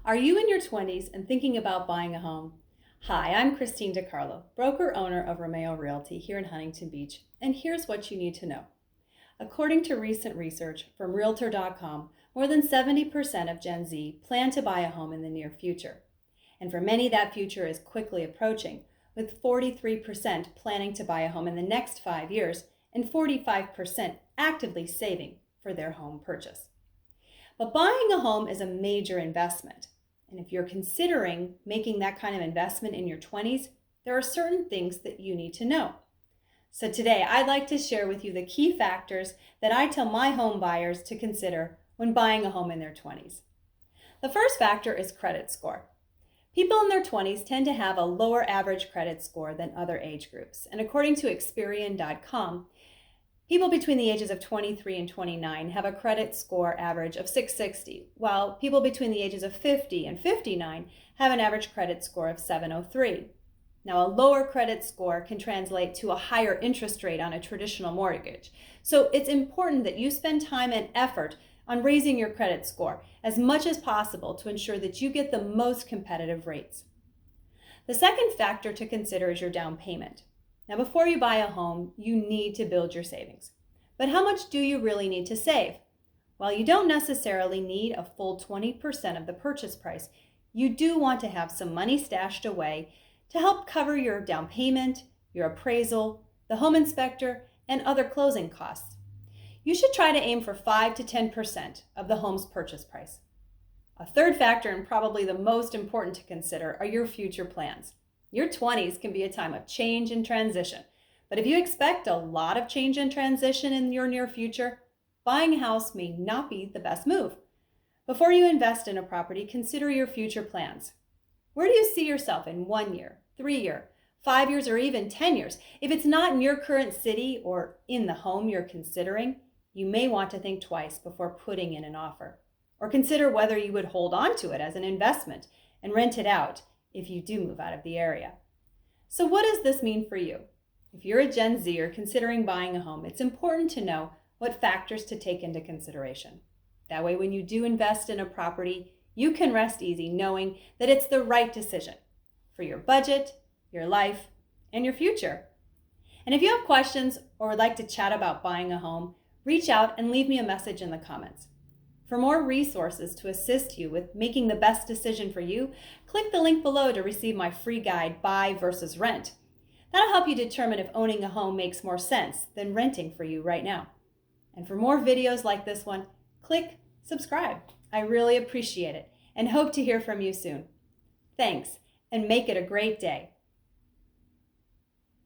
Are you in your 20s and thinking about buying a home? Hi, I'm Christine DiCarlo, broker-owner of Remeo Realty here in Huntington Beach, and here's what you need to know. According to recent research from realtor.com, more than 70% of Gen Z plan to buy a home in the near future. And for many, that future is quickly approaching, with 43% planning to buy a home in the next 5 years and 45% actively saving for their home purchase. But buying a home is a major investment. And if you're considering making that kind of investment in your 20s, there are certain things that you need to know. So today, I'd like to share with you the key factors that I tell my home buyers to consider when buying a home in their 20s. The first factor is credit score. People in their 20s tend to have a lower average credit score than other age groups. And according to Experian.com, people between the ages of 23 and 29 have a credit score average of 660, while people between the ages of 50 and 59 have an average credit score of 703. Now, a lower credit score can translate to a higher interest rate on a traditional mortgage. So it's important that you spend time and effort on raising your credit score as much as possible to ensure that you get the most competitive rates. The second factor to consider is your down payment. Now, before you buy a home, you need to build your savings. But how much do you really need to save? While you don't necessarily need a full 20% of the purchase price, you do want to have some money stashed away to help cover your down payment, your appraisal, the home inspector, and other closing costs. You should try to aim for 5 to 10% of the home's purchase price. A third factor, and probably the most important to consider, are your future plans. Your 20s can be a time of change and transition, but if you expect a lot of change and transition in your near future, buying a house may not be the best move. Before you invest in a property, consider your future plans. Where do you see yourself in 1 year, 3 years, 5 years, or even 10 years? If it's not in your current city or in the home you're considering, you may want to think twice before putting in an offer, or consider whether you would hold on to it as an investment and rent it out if you do move out of the area. So what does this mean for you? If you're a Gen Z or considering buying a home, it's important to know what factors to take into consideration. That way, when you do invest in a property, you can rest easy knowing that it's the right decision for your budget, your life, and your future. And if you have questions or would like to chat about buying a home, reach out and leave me a message in the comments. For more resources to assist you with making the best decision for you, click the link below to receive my free guide, Buy versus Rent. That'll help you determine if owning a home makes more sense than renting for you right now. And for more videos like this one, click subscribe. I really appreciate it and hope to hear from you soon. Thanks, and make it a great day.